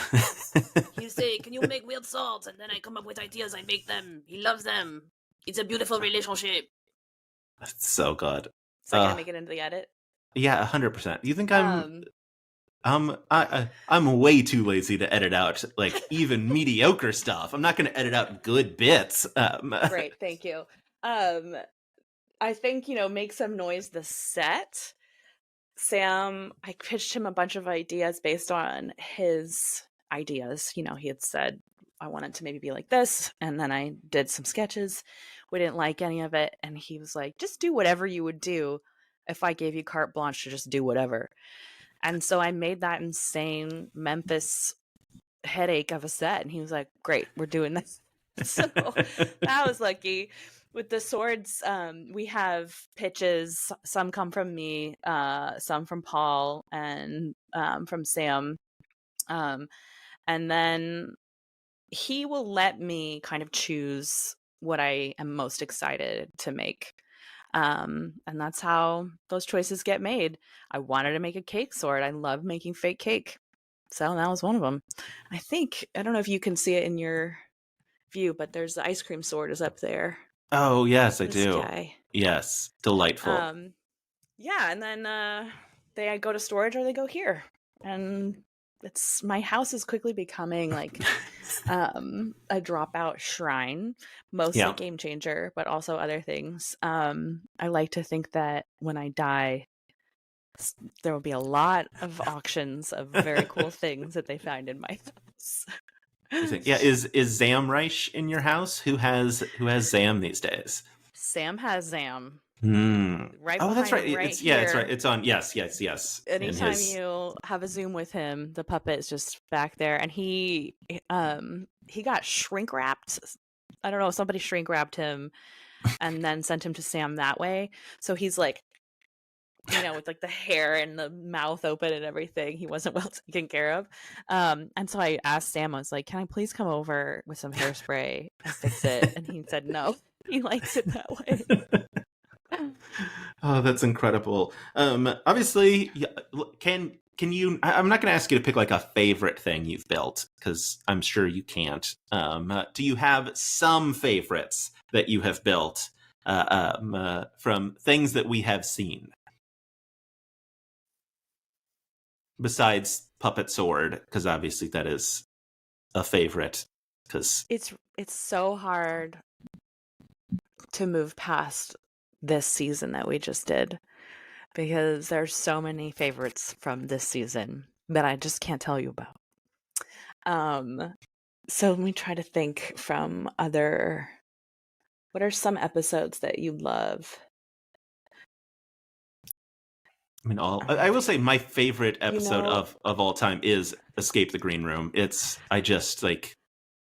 Speaker 2: He say, "Can you make weird swords?" And then I come up with ideas. I make them. He loves them. It's a beautiful relationship.
Speaker 1: It's so good.
Speaker 2: Is that gonna make it into the edit?
Speaker 1: Yeah, 100%. You think
Speaker 2: Um,
Speaker 1: I'm way too lazy to edit out like even mediocre stuff. I'm not going to edit out good bits.
Speaker 2: Great, thank you. Um, I think, Make Some Noise the set. Sam, I pitched him a bunch of ideas based on his ideas. He had said, I wanted to maybe be like this. And then I did some sketches. We didn't like any of it. And he was like, just do whatever you would do if I gave you carte blanche to just do whatever. And so I made that insane Memphis headache of a set. And he was like, great, we're doing this. So that was lucky. With the swords, we have pitches. Some come from me, some from Paul, and from Sam. Um, and then he will let me kind of choose what I am most excited to make. And that's how those choices get made. I wanted to make a cake sword. I love making fake cake. So that was one of them. I don't know if you can see it in your view, but there's the ice cream sword is up there.
Speaker 1: Oh, yes, I
Speaker 2: This
Speaker 1: do.
Speaker 2: guy.
Speaker 1: Yes, delightful.
Speaker 2: Yeah, and then they go to storage or they go here. And it's my house is quickly becoming like a dropout shrine, mostly
Speaker 1: Yeah.
Speaker 2: game changer, but also other things. I like to think that when I die, there will be a lot of auctions of very cool things that they find in my house.
Speaker 1: Yeah, is Zamreich in your house? Who has Zam these days?
Speaker 2: Sam has Zam
Speaker 1: Hmm.
Speaker 2: right
Speaker 1: Oh, that's
Speaker 2: behind
Speaker 1: right.
Speaker 2: him, right
Speaker 1: It's right.
Speaker 2: here.
Speaker 1: It's on. Yes, yes, yes. In
Speaker 2: Anytime
Speaker 1: his.
Speaker 2: you have a Zoom with him, the puppet is just back there, and he got shrink wrapped. I don't know, somebody shrink wrapped him and then sent him to Sam that way. So he's like, with like the hair and the mouth open and everything. He wasn't well taken care of. And so I asked Sam, I was like, can I please come over with some hairspray and fix it? And he said no. He likes it that way.
Speaker 1: Oh, that's incredible. Obviously, can you? I'm not going to ask you to pick like a favorite thing you've built because I'm sure you can't. Do you have some favorites that you have built from things that we have seen besides Puppet Sword? Because obviously that is a favorite. Because
Speaker 2: It's so hard to move past this season that we just did because there's so many favorites from this season that I just can't tell you about. So let me try to think from what are some episodes that you love?
Speaker 1: I mean, I will say my favorite
Speaker 2: You
Speaker 1: episode
Speaker 2: know,
Speaker 1: of all time is Escape the Green Room. I just like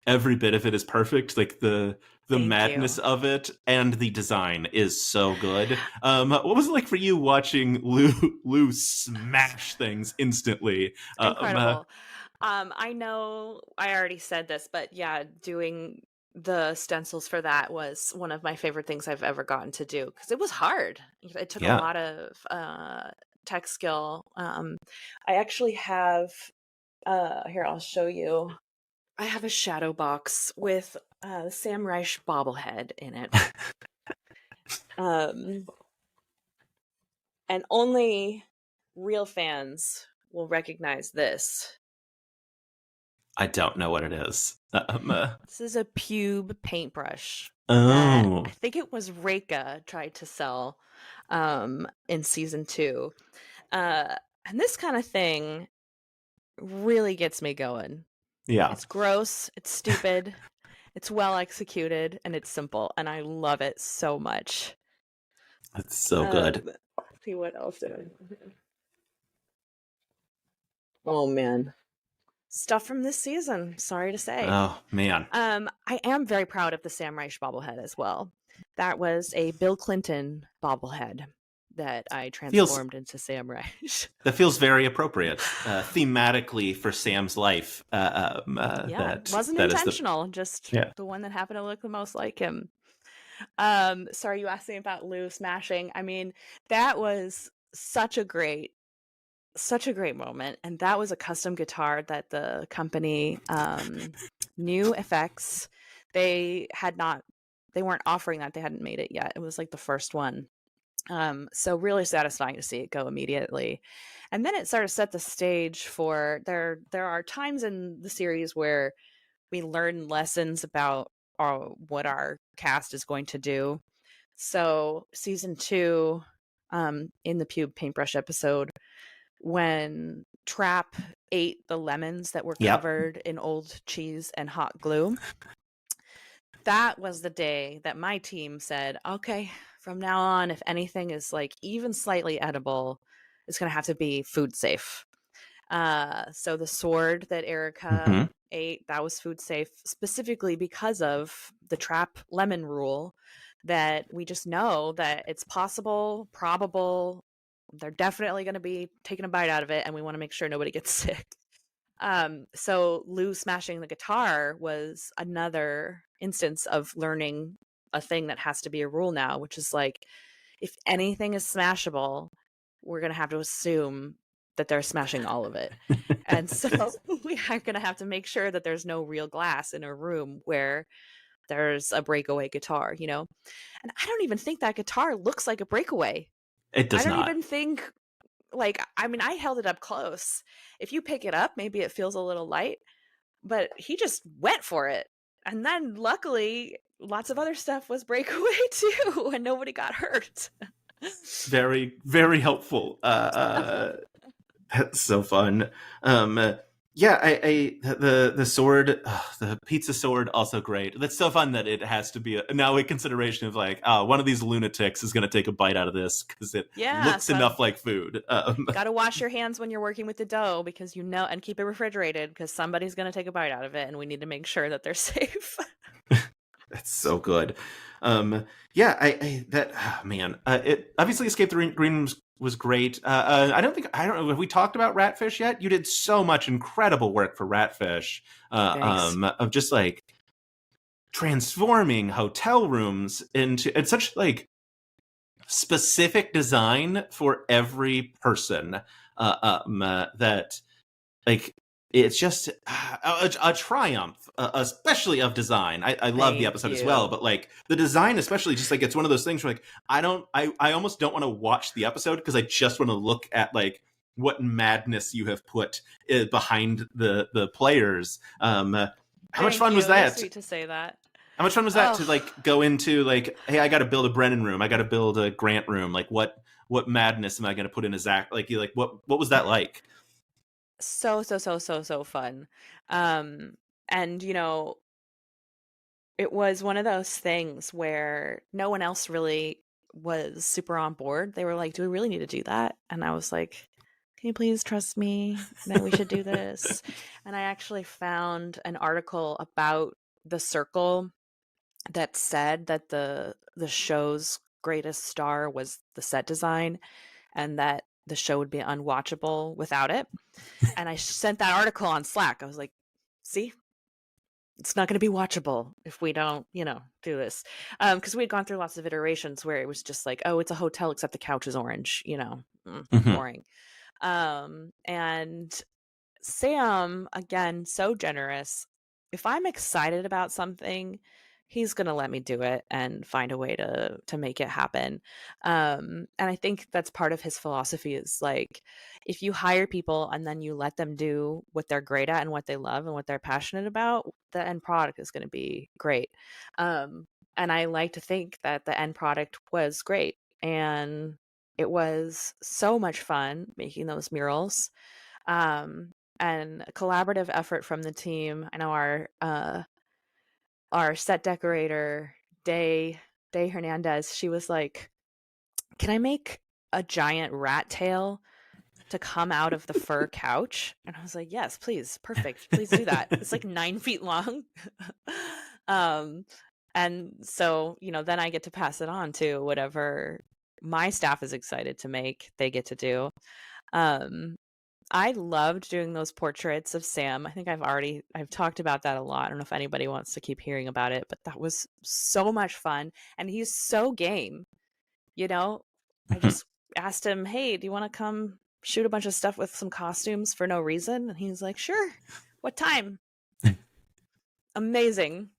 Speaker 1: every bit of it is perfect. Like the
Speaker 2: thank
Speaker 1: madness
Speaker 2: you.
Speaker 1: of it and the design is so good. What was it like for you watching Lou smash things instantly?
Speaker 2: Incredible. I know I already said this, but yeah, doing the stencils for that was one of my favorite things I've ever gotten to do because it was hard. It took a
Speaker 1: Yeah.
Speaker 2: lot of tech skill. I actually have here, I'll show you. I have a shadow box with Sam Reich bobblehead in it. Um, and only real fans will recognize this.
Speaker 1: I don't know what it is.
Speaker 2: This is a pube paintbrush that I
Speaker 1: Oh,
Speaker 2: think it was Reika tried to sell in season 2. Uh, and this kind of thing really gets me going.
Speaker 1: yeah.
Speaker 2: It's gross, it's stupid, it's well executed, and it's simple, and I love it so much.
Speaker 1: It's so good.
Speaker 2: Let's see what else did I. Oh man, stuff from this season. Sorry to say.
Speaker 1: Oh man.
Speaker 2: I am very proud of the Sam Reich bobblehead as well. That was a Bill Clinton bobblehead that I
Speaker 1: Feels
Speaker 2: transformed into Sam Reich.
Speaker 1: that feels very appropriate thematically for Sam's life.
Speaker 2: Yeah,
Speaker 1: That
Speaker 2: wasn't
Speaker 1: that is the
Speaker 2: intentional, just
Speaker 1: yeah.
Speaker 2: the one that happened to look the most like him. Sorry, you asked me about Lou smashing. I mean, that was such a great moment, and that was a custom guitar that the company New Effects, they weren't offering that, they hadn't made it yet. It was like the first one. So really satisfying to see it go immediately. And then it sort of set the stage for there are times in the series where we learn lessons about what our cast is going to do. So season 2, in the pube paintbrush episode, when Trap ate the lemons that were
Speaker 1: Yep.
Speaker 2: covered in old cheese and hot glue, that was the day that my team said, okay, from now on, if anything is like even slightly edible, it's going to have to be food safe. So the sword that Erica
Speaker 1: Hmm.
Speaker 2: ate, that was food safe specifically because of the Trap lemon rule, that we just know that it's possible, probable, they're definitely going to be taking a bite out of it, and we want to make sure nobody gets sick. So Lou smashing the guitar was another instance of learning a thing that has to be a rule now, which is like, if anything is smashable, we're going to have to assume that they're smashing all of it. And so we are going to have to make sure that there's no real glass in a room where there's a breakaway guitar, you know? And I don't even think that guitar looks like a breakaway.
Speaker 1: It
Speaker 2: I
Speaker 1: does
Speaker 2: don't
Speaker 1: not.
Speaker 2: even think, like, I mean, I held it up close. If you pick it up, maybe it feels a little light, but he just went for it. And then luckily, lots of other stuff was breakaway too, and nobody got hurt.
Speaker 1: Very, very helpful. That's so fun. Yeah, the sword, the pizza sword, also great. That's so fun that it has to be now a consideration of like, oh, one of these lunatics is going to take a bite out of this because it looks enough like food.
Speaker 2: Got to wash your hands when you're working with the dough, because you know, and keep it refrigerated because somebody's going to take a bite out of it, and we need to make sure that they're safe.
Speaker 1: That's so good. Yeah, man, it obviously Escape the Green Room was great. I don't know. Have we talked about Ratfish yet? You did so much incredible work for Ratfish. Of just like transforming hotel rooms into such like specific design for every person. That like it's just a triumph, especially of design. I love the episode as well, but like the design, especially, just like it's one of those things where like I almost don't want to watch the episode because I just want to look at like what madness you have put behind the players. How much fun was that?
Speaker 2: Sweet to say that.
Speaker 1: How much fun was that to like go into like, hey, I got to build a Brennan room, I got to build a Grant room. Like what madness am I going to put in a Zach? Like you like what was that like?
Speaker 2: So fun. And you know, it was one of those things where no one else really was super on board. They were like, do we really need to do that? And I was like, can you please trust me that we should do this? And I actually found an article about the Circle that said that the show's greatest star was the set design, and that the show would be unwatchable without it. And I sent that article on Slack. I was like, see, it's not going to be watchable if we don't, you know, do this. Because we had gone through lots of iterations where it was just like, oh, it's a hotel except the couch is orange, you know, boring. And Sam, again, so generous. If I'm excited about something, he's going to let me do it and find a way to make it happen. And I think that's part of his philosophy, is like, if you hire people and then you let them do what they're great at and what they love and what they're passionate about, the end product is going to be great. And I like to think that the end product was great. And it was so much fun making those murals. And a collaborative effort from the team. I know our set decorator, Day Hernandez, she was like, can I make a giant rat tail to come out of the fur couch? And I was like, yes, please. Perfect. Please do that. It's like 9 feet long. And so, you know, then I get to pass it on to whatever my staff is excited to make, they get to do. I loved doing those portraits of Sam. I think I've talked about that a lot. I don't know if anybody wants to keep hearing about it, but that was so much fun. And he's so game, you know? I just asked him, hey, do you want to come shoot a bunch of stuff with some costumes for no reason? And he's like, sure. What time? Amazing.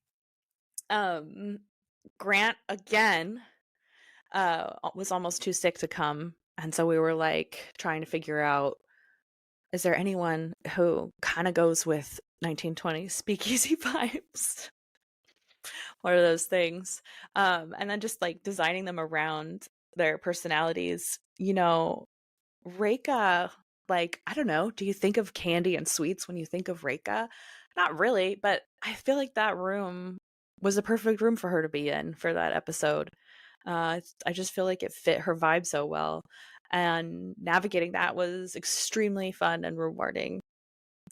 Speaker 2: Grant, again, was almost too sick to come. And so we were like trying to figure out, is there anyone who kind of goes with 1920s speakeasy vibes? What are those things? And then just like designing them around their personalities. You know, Reika, like, I don't know, do you think of candy and sweets when you think of Reika? Not really, but I feel like that room was the perfect room for her to be in for that episode. I just feel like it fit her vibe so well. And navigating that was extremely fun and rewarding.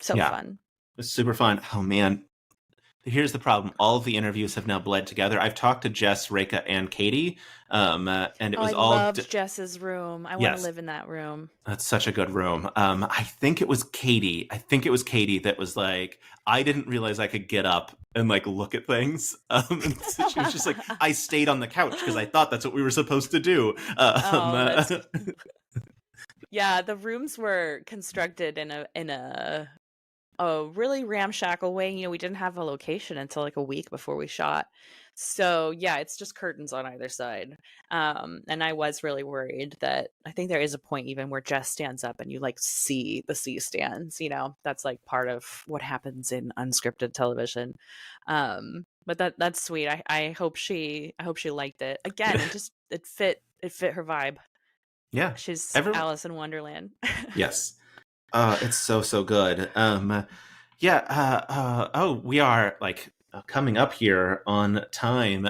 Speaker 2: So fun.
Speaker 1: It's super fun. Oh man, Here's the problem. All of the interviews have now bled together. I've talked to Jess, Reka, and Katie, and it
Speaker 2: Oh, I
Speaker 1: was all
Speaker 2: loved Jess's room. I want to
Speaker 1: yes.
Speaker 2: live in that room.
Speaker 1: That's such a good room. I think it was Katie. I think it was Katie that was like, I didn't realize I could get up and like look at things. And so she was just like, I stayed on the couch because I thought that's what we were supposed to do.
Speaker 2: Oh, that's yeah. The rooms were constructed in a really ramshackle way. You know, we didn't have a location until like a week before we shot. So yeah, it's just curtains on either side. And I was really worried that I think there is a point even where Jess stands up and you like see the C stands, you know, that's like part of what happens in unscripted television. But that's sweet. I hope she liked it. Again, it fit her vibe.
Speaker 1: Yeah.
Speaker 2: She's
Speaker 1: Everyone.
Speaker 2: Alice in Wonderland.
Speaker 1: Yes. It's so good. Oh, we are like coming up here on time.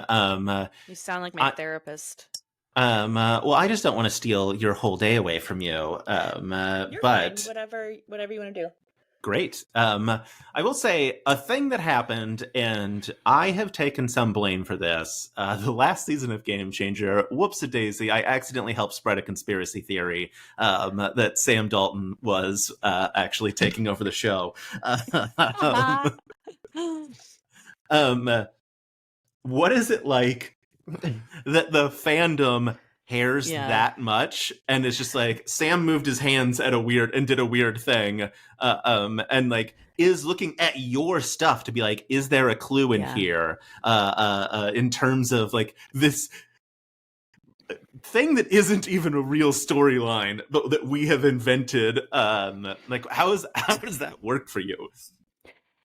Speaker 2: You sound like my therapist.
Speaker 1: Well, I just don't want to steal your whole day away from you.
Speaker 2: You're
Speaker 1: But
Speaker 2: fine. Whatever you want to do.
Speaker 1: great. I will say a thing that happened, and I have taken some blame for this. The last season of Game Changer, whoops-a-daisy, I accidentally helped spread a conspiracy theory that Sam Dalton was actually taking over the show. What is it like that the fandom cares that much, and it's just like Sam moved his hands at did a weird thing, and like is looking at your stuff to be like, is there a clue in here, in terms of like this thing that isn't even a real storyline, but that we have invented. Like how does that work for you?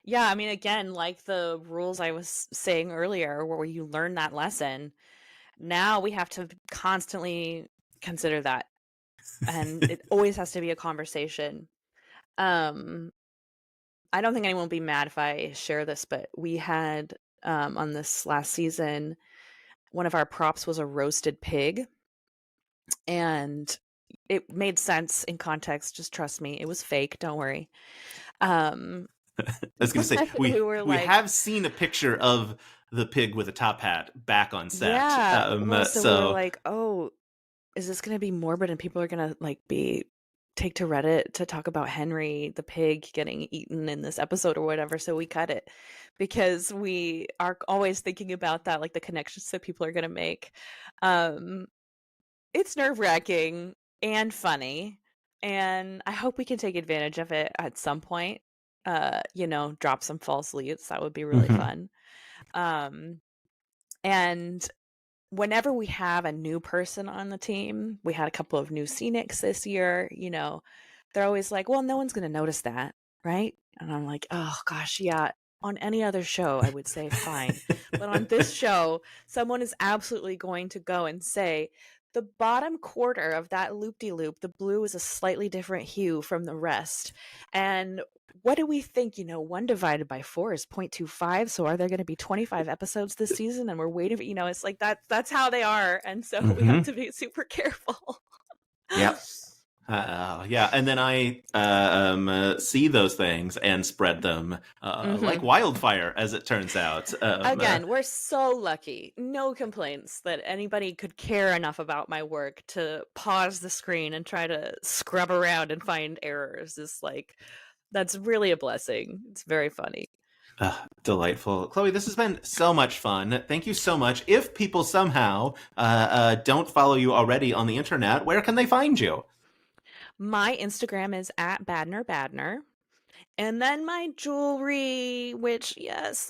Speaker 2: Yeah, I mean, again, like the rules I was saying earlier, where you learn that lesson, now we have to constantly consider that. And it always has to be a conversation. I don't think anyone will be mad if I share this, but we had, on this last season, one of our props was a roasted pig. And it made sense in context. Just trust me. It was fake. Don't worry.
Speaker 1: I was going to say we have seen a picture of the pig with a top hat back on set.
Speaker 2: Yeah. Well, so we were like, oh, is this going to be morbid and people are going to like take to Reddit to talk about Henry the pig getting eaten in this episode or whatever. So we cut it because we are always thinking about that, like the connections that people are going to make. It's nerve-wracking and funny, and I hope we can take advantage of it at some point. You know, drop some false leads. That would be really fun. And whenever we have a new person on the team, we had a couple of new scenics this year, you know, they're always like, well, no one's going to notice that, right? And I'm like, oh gosh, yeah. On any other show, I would say fine. But on this show, someone is absolutely going to go and say, the bottom quarter of that loop-de-loop, the blue is a slightly different hue from the rest. And what do we think? You know, 1 divided by 4 is 0.25. So are there going to be 25 episodes this season? And we're waiting for, you know, it's like that's how they are. And so we have to be super careful.
Speaker 1: Yeah. Yeah, and then I see those things and spread them like wildfire, as it turns out.
Speaker 2: Again, we're so lucky. No complaints that anybody could care enough about my work to pause the screen and try to scrub around and find errors. It's like, that's really a blessing. It's very funny.
Speaker 1: Delightful. Chloe, this has been so much fun. Thank you so much. If people somehow don't follow you already on the internet, where can they find you?
Speaker 2: My Instagram is at Badner. And then my jewelry, which, yes,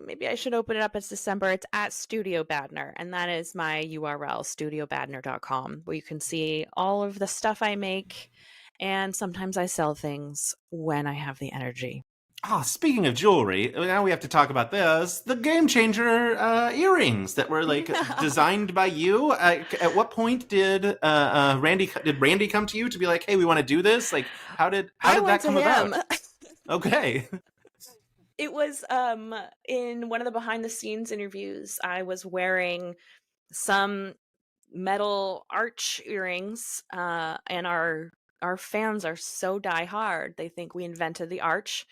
Speaker 2: maybe I should open it up. It's December. It's at Studio Badner. And that is my URL, studiobadner.com, where you can see all of the stuff I make. And sometimes I sell things when I have the energy.
Speaker 1: Oh, speaking of jewelry, now we have to talk about this. The Game Changer earrings that were like designed by you. At what point did Randy come to you to be like, "Hey, we want to do this"? Like, how did that come about? Okay.
Speaker 2: It was in one of the behind the scenes interviews. I was wearing some metal arch earrings, and our fans are so die hard. They think we invented the arch.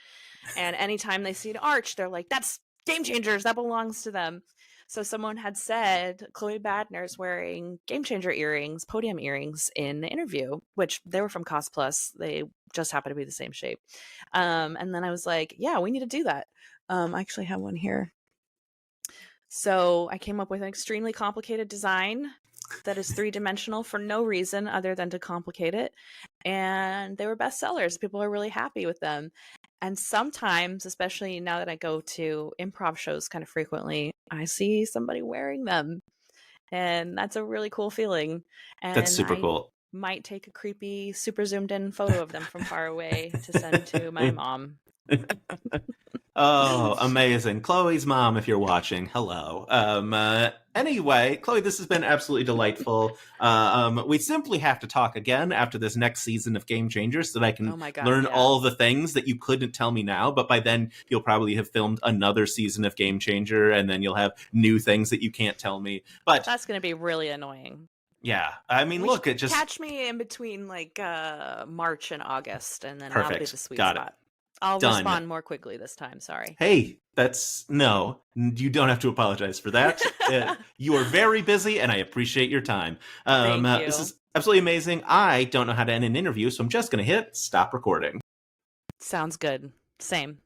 Speaker 2: And anytime they see an arch, they're like, that's Game Changers, that belongs to them. So someone had said Chloe Badner's wearing Game Changer earrings, podium earrings in the interview, which they were from Cost Plus. They just happen to be the same shape. And then I was like, yeah, we need to do that. I actually have one here. So I came up with an extremely complicated design that is 3-dimensional for no reason other than to complicate it. And they were bestsellers. People are really happy with them. And sometimes, especially now that I go to improv shows kind of frequently, I see somebody wearing them. And that's a really cool feeling.
Speaker 1: That's
Speaker 2: And
Speaker 1: super
Speaker 2: I
Speaker 1: cool.
Speaker 2: might take a creepy, super zoomed in photo of them from far away to send to my mom.
Speaker 1: Oh, amazing. Chloe's mom, if you're watching, hello. Anyway, Chloe, this has been absolutely delightful. We simply have to talk again after this next season of Game Changers so that I can
Speaker 2: Oh my God,
Speaker 1: learn
Speaker 2: yeah.
Speaker 1: all the things that you couldn't tell me now. But by then, you'll probably have filmed another season of Game Changer, and then you'll have new things that you can't tell me. But
Speaker 2: that's going to be really annoying.
Speaker 1: yeah, I mean, look, it just...
Speaker 2: Catch me in between like March and August, and then
Speaker 1: Perfect.
Speaker 2: that'll be the sweet
Speaker 1: Got
Speaker 2: spot.
Speaker 1: it.
Speaker 2: I'll
Speaker 1: Done.
Speaker 2: respond more quickly this time. Sorry.
Speaker 1: Hey, no, you don't have to apologize for that. You are very busy, and I appreciate your time.
Speaker 2: Thank you.
Speaker 1: This is absolutely amazing. I don't know how to end an interview, so I'm just going to hit stop recording.
Speaker 2: Sounds good. Same.